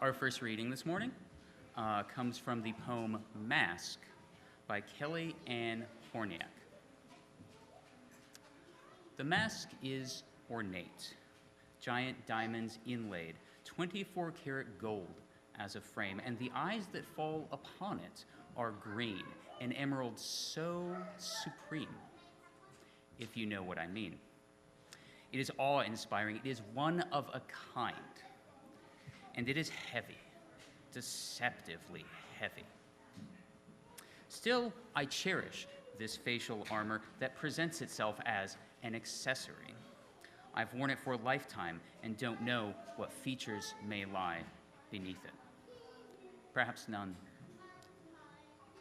Our first reading this morning comes from the poem Mask by Kelly Ann Horniak. The mask is ornate, giant diamonds inlaid, 24-karat gold as a frame, and the eyes that fall upon it are green, an emerald so supreme, if you know what I mean. It is awe-inspiring. It is one of a kind, and it is heavy, deceptively heavy. Still, I cherish this facial armor that presents itself as an accessory. I've worn it for a lifetime and don't know what features may lie beneath it. Perhaps none.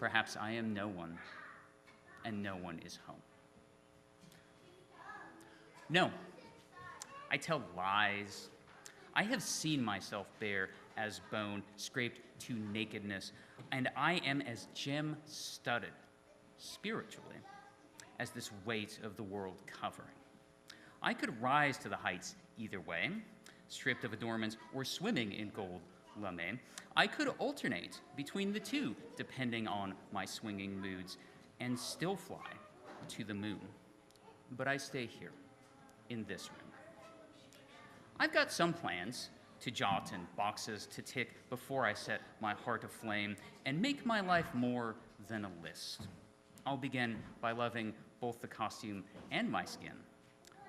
Perhaps I am no one, and no one is home. No, I tell lies. I have seen myself bare as bone, scraped to nakedness, and I am as gem-studded, spiritually, as this weight of the world covering. I could rise to the heights either way, stripped of adornments or swimming in gold lame. I could alternate between the two, depending on my swinging moods, and still fly to the moon. But I stay here, in this room. I've got some plans to jot and boxes to tick before I set my heart aflame and make my life more than a list. I'll begin by loving both the costume and my skin,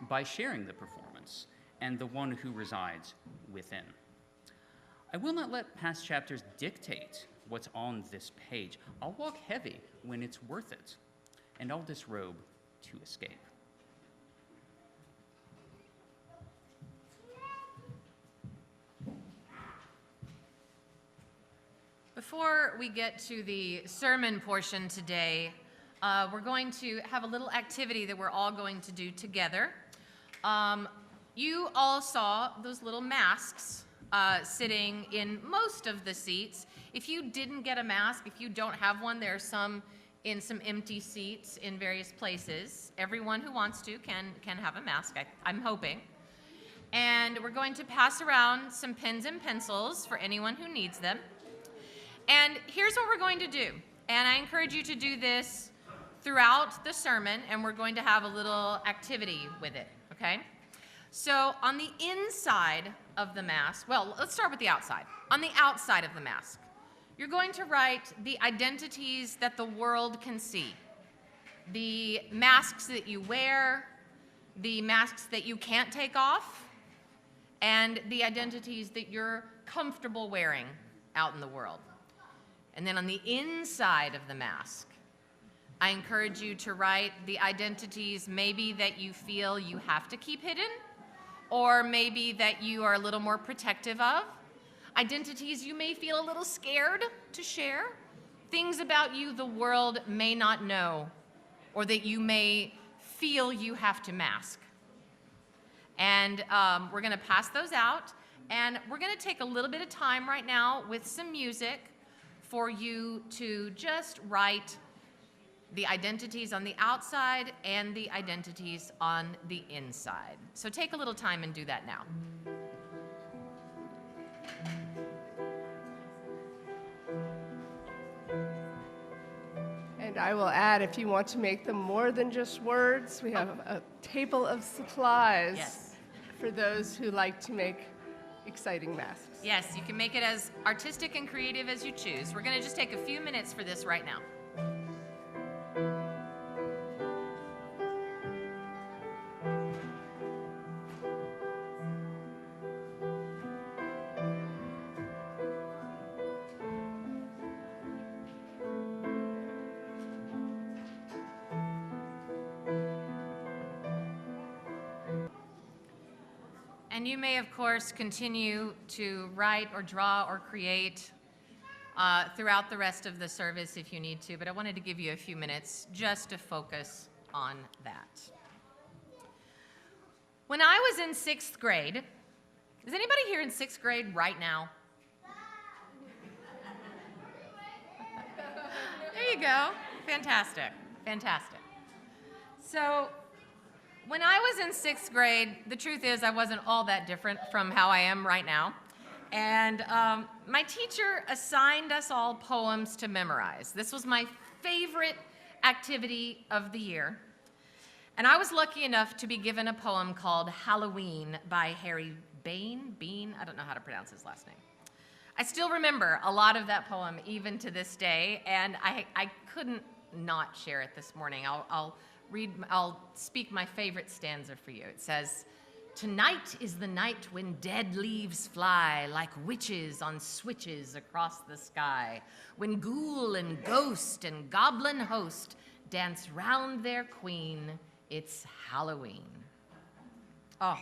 by sharing the performance and the one who resides within. I will not let past chapters dictate what's on this page. I'll walk heavy when it's worth it, and I'll disrobe to escape. Before we get to the sermon portion today, we're going to have a little activity that we're all going to do together. You all saw those little masks sitting in most of the seats. If you didn't get a mask, if you don't have one, there are some in some empty seats in various places. Everyone who wants to can have a mask, I'm hoping. And we're going to pass around some pens and pencils for anyone who needs them. And here's what we're going to do. And I encourage you to do this throughout the sermon, and we're going to have a little activity with it, okay? So on the inside of the mask, well, let's start with the outside. On the outside of the mask, you're going to write the identities that the world can see. The masks that you wear, the masks that you can't take off, and the identities that you're comfortable wearing out in the world. And then on the inside of the mask, I encourage you to write the identities maybe that you feel you have to keep hidden, or maybe that you are a little more protective of, identities you may feel a little scared to share, things about you the world may not know, or that you may feel you have to mask. And we're going to pass those out, and we're going to take a little bit of time right now with some music for you to just write the identities on the outside and the identities on the inside. So take a little time and do that now. And I will add, if you want to make them more than just words, we have a table of supplies. Yes. For those who like to make exciting masks. Yes, you can make it as artistic and creative as you choose. We're going to just take a few minutes for this right now. And you may, of course, continue to write or draw or create throughout the rest of the service if you need to, but I wanted to give you a few minutes just to focus on that. When I was in 6th grade, is anybody here in 6th grade right now? There you go. Fantastic. Fantastic. So, when I was in 6th grade, the truth is I wasn't all that different from how I am right now. And my teacher assigned us all poems to memorize. This was my favorite activity of the year. And I was lucky enough to be given a poem called Halloween by Harry Bean, I don't know how to pronounce his last name. I still remember a lot of that poem even to this day, and I couldn't not share it this morning. I'll speak my favorite stanza for you. It says, "Tonight is the night when dead leaves fly like witches on switches across the sky, when ghoul and ghost and goblin host dance round their queen. It's Halloween." Oh,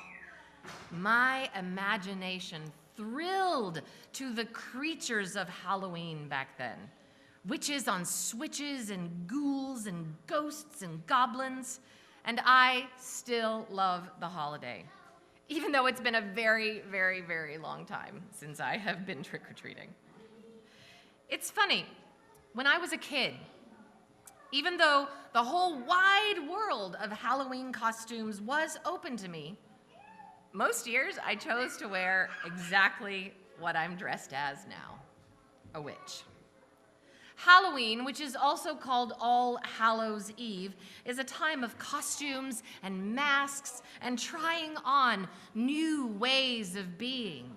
my imagination thrilled to the creatures of Halloween back then. Witches on switches and ghouls and ghosts and goblins. And I still love the holiday, even though it's been a very, very, very long time since I have been trick-or-treating. It's funny, when I was a kid, even though the whole wide world of Halloween costumes was open to me, most years I chose to wear exactly what I'm dressed as now, a witch. Halloween, which is also called All Hallows Eve, is a time of costumes and masks and trying on new ways of being,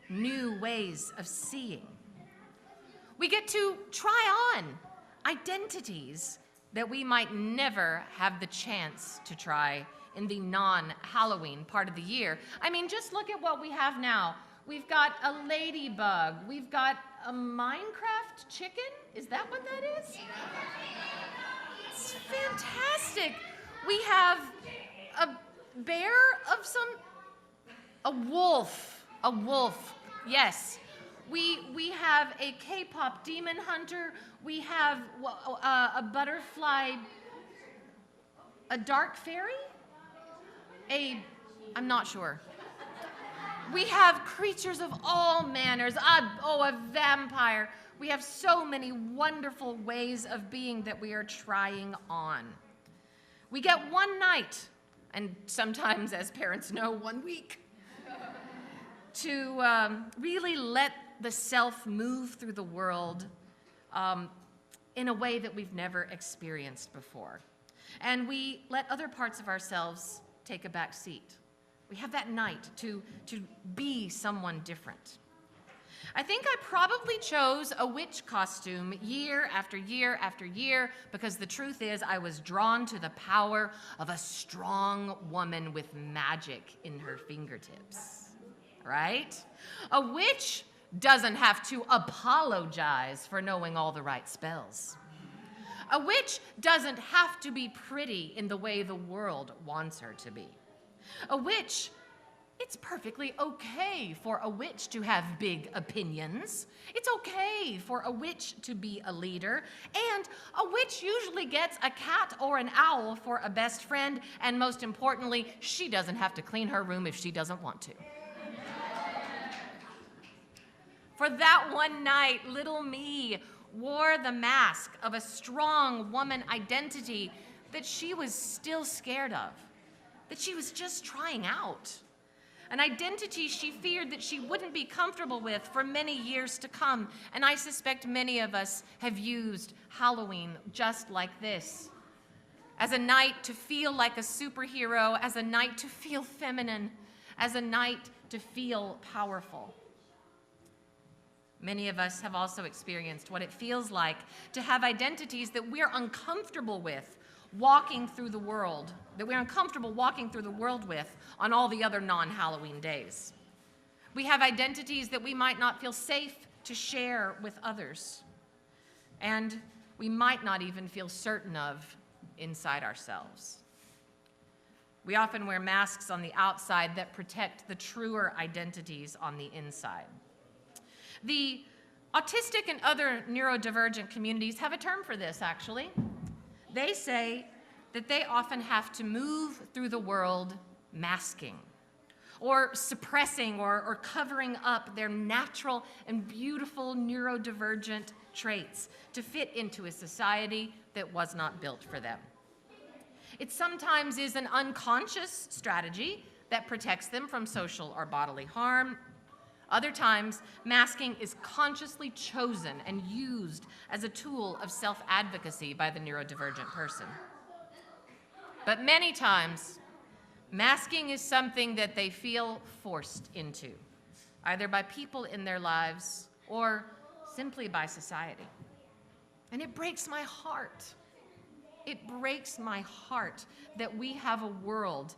new ways of seeing. We get to try on identities that we might never have the chance to try in the non-Halloween part of the year. I mean, just look at what we have now. We've got a ladybug. We've got a Minecraft chicken. Is that what that is? It's fantastic. We have a bear of some, a wolf, yes. We have a K-pop demon hunter. We have a butterfly, a dark fairy? I'm not sure. We have creatures of all manners. A vampire. We have so many wonderful ways of being that we are trying on. We get one night, and sometimes, as parents know, 1 week, to really let the self move through the world in a way that we've never experienced before. And we let other parts of ourselves take a back seat. We have that night to be someone different. I think I probably chose a witch costume year after year after year because the truth is I was drawn to the power of a strong woman with magic in her fingertips, right? A witch doesn't have to apologize for knowing all the right spells. A witch doesn't have to be pretty in the way the world wants her to be. A witch, it's perfectly okay for a witch to have big opinions. It's okay for a witch to be a leader. And a witch usually gets a cat or an owl for a best friend. And most importantly, she doesn't have to clean her room if she doesn't want to. For that one night, little me wore the mask of a strong woman identity that she was still scared of, that she was just trying out. An identity she feared that she wouldn't be comfortable with for many years to come. And I suspect many of us have used Halloween just like this, as a night to feel like a superhero, as a night to feel feminine, as a night to feel powerful. Many of us have also experienced what it feels like to have identities that we're uncomfortable with walking through the world, that we're uncomfortable walking through the world with on all the other non-Halloween days. We have identities that we might not feel safe to share with others, and we might not even feel certain of inside ourselves. We often wear masks on the outside that protect the truer identities on the inside. The autistic and other neurodivergent communities have a term for this, actually. They say that they often have to move through the world masking or suppressing or covering up their natural and beautiful neurodivergent traits to fit into a society that was not built for them. It sometimes is an unconscious strategy that protects them from social or bodily harm. Other times, masking is consciously chosen and used as a tool of self-advocacy by the neurodivergent person. But many times, masking is something that they feel forced into, either by people in their lives or simply by society. And it breaks my heart. It breaks my heart that we have a world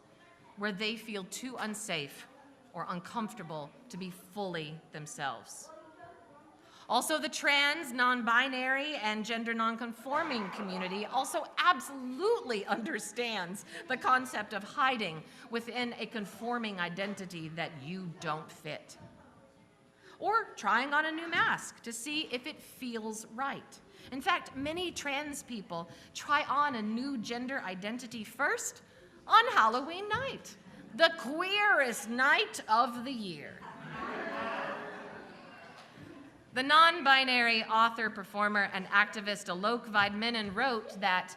where they feel too unsafe or uncomfortable to be fully themselves. Also, the trans, non-binary, and gender non-conforming community also absolutely understands the concept of hiding within a conforming identity that you don't fit. Or trying on a new mask to see if it feels right. In fact, many trans people try on a new gender identity first on Halloween night, the queerest night of the year. The non-binary author, performer, and activist Alok Vaidmenon wrote that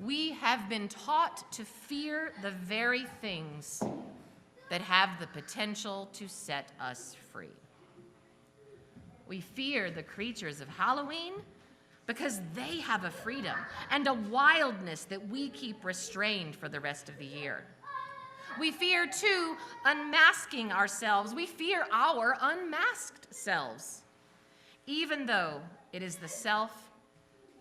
we have been taught to fear the very things that have the potential to set us free. We fear the creatures of Halloween because they have a freedom and a wildness that we keep restrained for the rest of the year. We fear, too, unmasking ourselves. We fear our unmasked selves, even though it is the self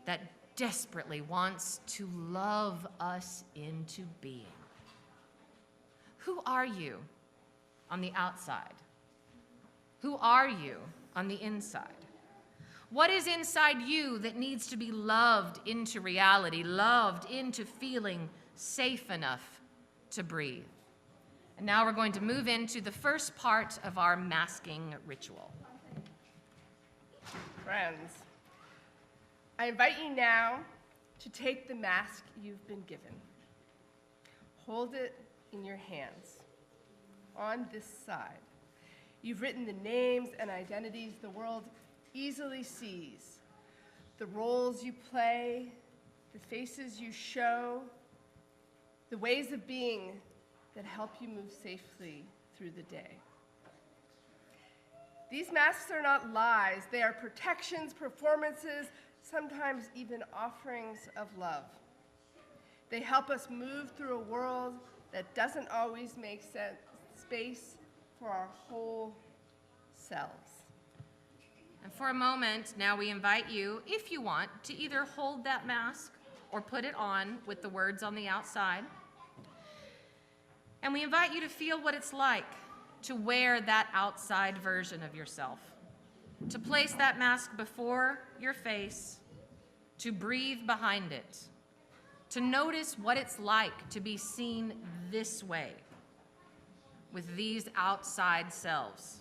that desperately wants to love us into being. Who are you on the outside? Who are you on the inside? What is inside you that needs to be loved into reality, loved into feeling safe enough to breathe? And now we're going to move into the first part of our masking ritual. Friends, I invite you now to take the mask you've been given. Hold it in your hands. On this side, you've written the names and identities the world easily sees, the roles you play, the faces you show, the ways of being that help you move safely through the day. These masks are not lies. They are protections, performances, sometimes even offerings of love. They help us move through a world that doesn't always make space for our whole selves. And for a moment, now we invite you, if you want, to either hold that mask or put it on with the words on the outside. And we invite you to feel what it's like to wear that outside version of yourself, to place that mask before your face, to breathe behind it, to notice what it's like to be seen this way, with these outside selves.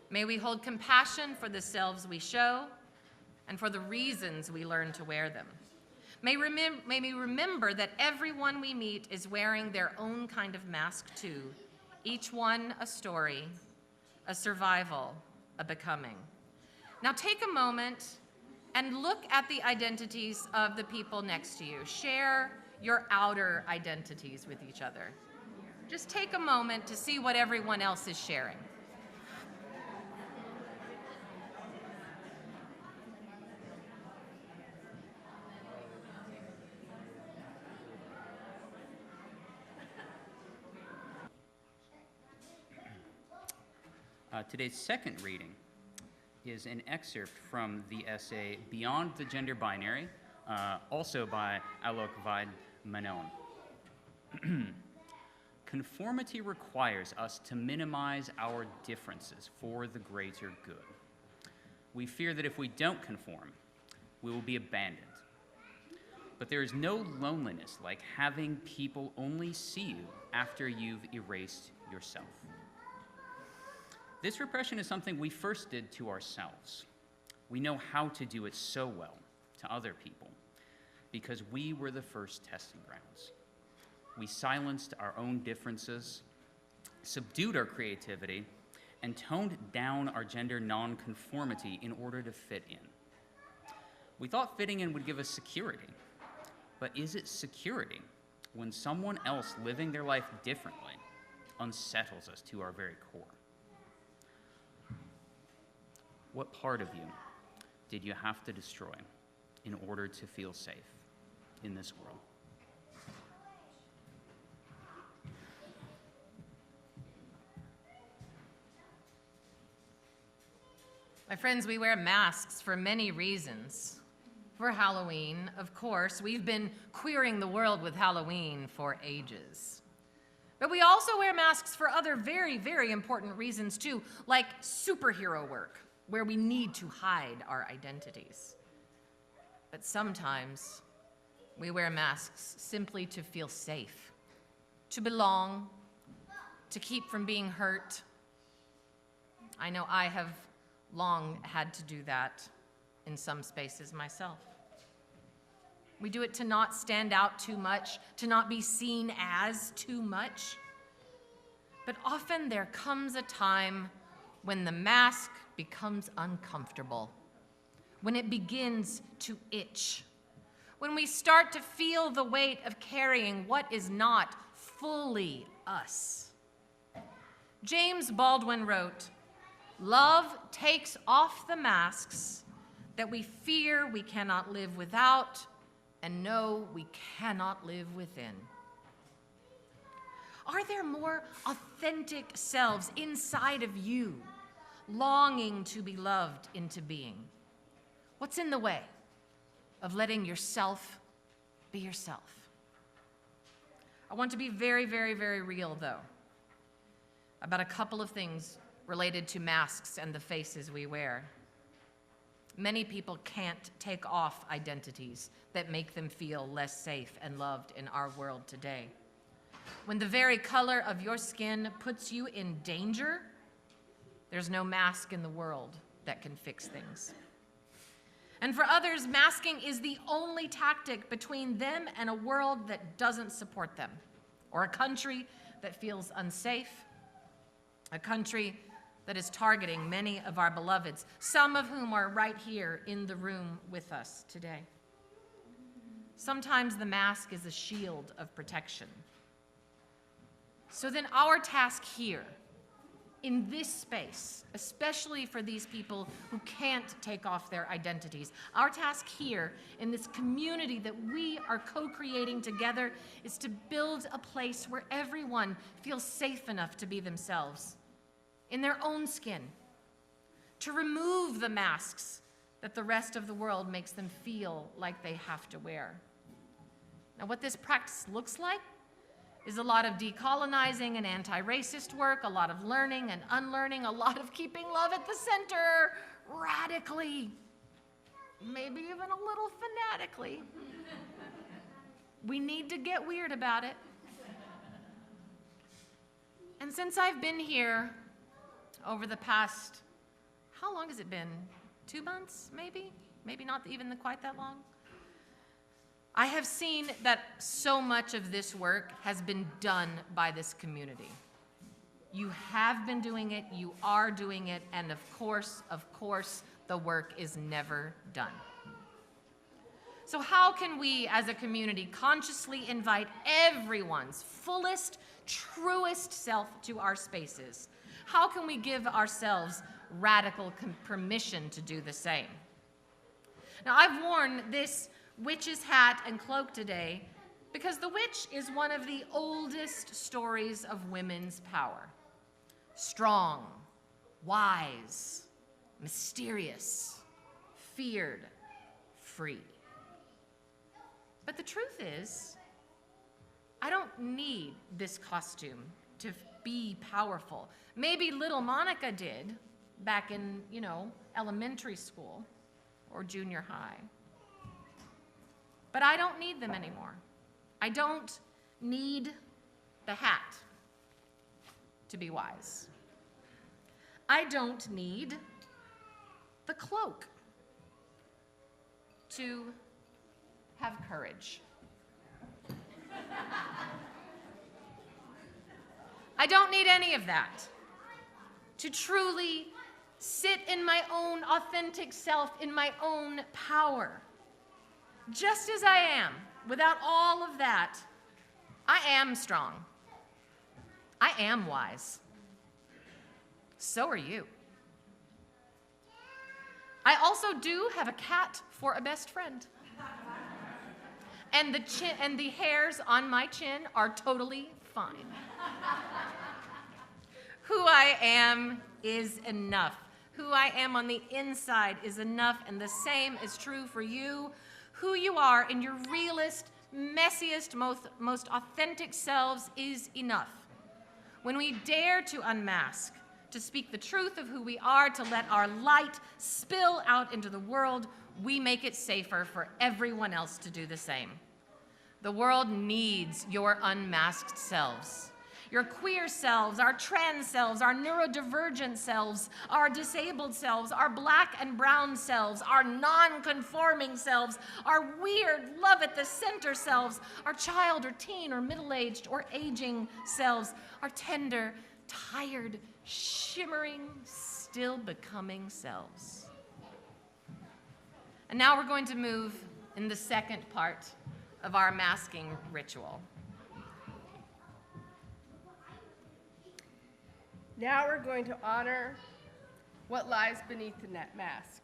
May we hold compassion for the selves we show and for the reasons we learn to wear them. May we remember that everyone we meet is wearing their own kind of mask too, each one a story, a survival, a becoming. Now take a moment and look at the identities of the people next to you. Share your outer identities with each other. Just take a moment to see what everyone else is sharing. Today's second reading is an excerpt from the essay Beyond the Gender Binary, also by Alok Vaidmenon. Conformity requires us to minimize our differences for the greater good. We fear that if we don't conform, we will be abandoned. But there is no loneliness like having people only see you after you've erased yourself. This repression is something we first did to ourselves. We know how to do it so well to other people because we were the first testing grounds. We silenced our own differences, subdued our creativity, and toned down our gender nonconformity in order to fit in. We thought fitting in would give us security, but is it security when someone else living their life differently unsettles us to our very core? What part of you did you have to destroy in order to feel safe in this world? My friends, we wear masks for many reasons. For Halloween, of course, we've been queering the world with Halloween for ages. But we also wear masks for other very, very important reasons too, like superhero work, where we need to hide our identities. But sometimes we wear masks simply to feel safe, to belong, to keep from being hurt. I know I have long had to do that in some spaces myself. We do it to not stand out too much, to not be seen as too much. But often there comes a time when the mask becomes uncomfortable, when it begins to itch, when we start to feel the weight of carrying what is not fully us. James Baldwin wrote, "Love takes off the masks that we fear we cannot live without and know we cannot live within." Are there more authentic selves inside of you, longing to be loved into being? What's in the way of letting yourself be yourself? I want to be very, very, very real, though, about a couple of things related to masks and the faces we wear. Many people can't take off identities that make them feel less safe and loved in our world today. When the very color of your skin puts you in danger, there's no mask in the world that can fix things. And for others, masking is the only tactic between them and a world that doesn't support them, or a country that feels unsafe, a country that is targeting many of our beloveds, some of whom are right here in the room with us today. Sometimes the mask is a shield of protection. So then our task here, in this space, especially for these people who can't take off their identities, our task here in this community that we are co-creating together is to build a place where everyone feels safe enough to be themselves, in their own skin, to remove the masks that the rest of the world makes them feel like they have to wear. Now, what this practice looks like is a lot of decolonizing and anti-racist work, a lot of learning and unlearning, a lot of keeping love at the center radically, maybe even a little fanatically. We need to get weird about it. And since I've been here over the past, how long has it been? 2 months, maybe? Maybe not even quite that long. I have seen that so much of this work has been done by this community. You have been doing it, you are doing it, and of course, the work is never done. So how can we as a community consciously invite everyone's fullest, truest self to our spaces? How can we give ourselves radical permission to do the same? Now, I've worn this witch's hat and cloak today because the witch is one of the oldest stories of women's power. Strong, wise, mysterious, feared, free. But the truth is, I don't need this costume to be powerful. Maybe little Monica did back in, elementary school or junior high. But I don't need them anymore. I don't need the hat to be wise. I don't need the cloak to have courage. I don't need any of that to truly sit in my own authentic self, in my own power. Just as I am, without all of that, I am strong. I am wise. So are you. I also do have a cat for a best friend. And the hairs on my chin are totally fine. Who I am is enough. Who I am on the inside is enough, and the same is true for you. Who you are in your realest, messiest, most authentic selves is enough. When we dare to unmask, to speak the truth of who we are, to let our light spill out into the world, we make it safer for everyone else to do the same. The world needs your unmasked selves. Your queer selves, our trans selves, our neurodivergent selves, our disabled selves, our black and brown selves, our non-conforming selves, our weird love at the center selves, our child or teen or middle-aged or aging selves, our tender, tired, shimmering, still becoming selves. And now we're going to move in the second part of our masking ritual. Now we're going to honor what lies beneath the net mask.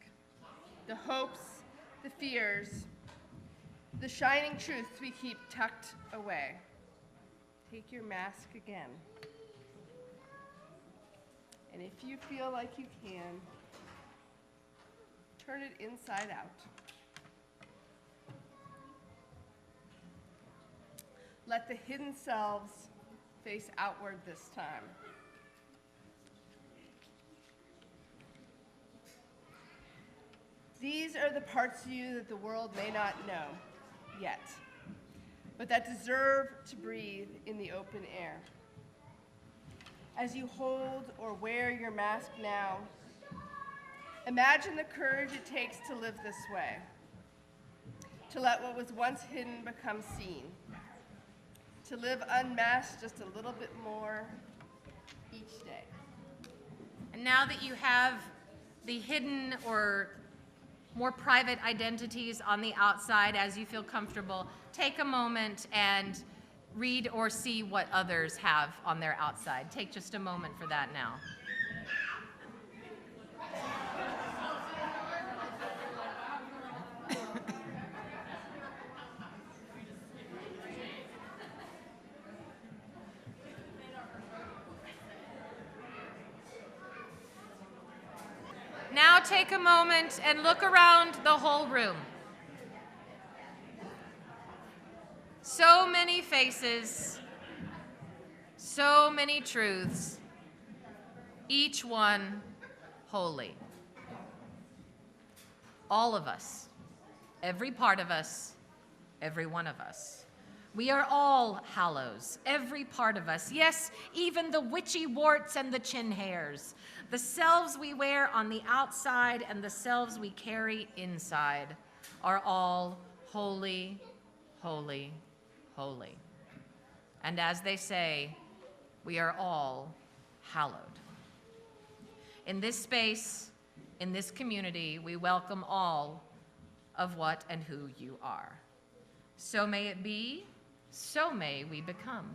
The hopes, the fears, the shining truths we keep tucked away. Take your mask again. And if you feel like you can, turn it inside out. Let the hidden selves face outward this time. These are the parts of you that the world may not know yet, but that deserve to breathe in the open air. As you hold or wear your mask now, imagine the courage it takes to live this way, to let what was once hidden become seen, to live unmasked just a little bit more each day. And now that you have the hidden or more private identities on the outside, as you feel comfortable, take a moment and read or see what others have on their outside. Take just a moment for that now. Now take a moment and look around the whole room. So many faces, so many truths, each one holy. All of us, every part of us, every one of us. We are all Hallows, every part of us. Yes, even the witchy warts and the chin hairs. The selves we wear on the outside and the selves we carry inside are all holy, holy, holy. And as they say, we are all hallowed. In this space, in this community, we welcome all of what and who you are. So may it be, so may we become.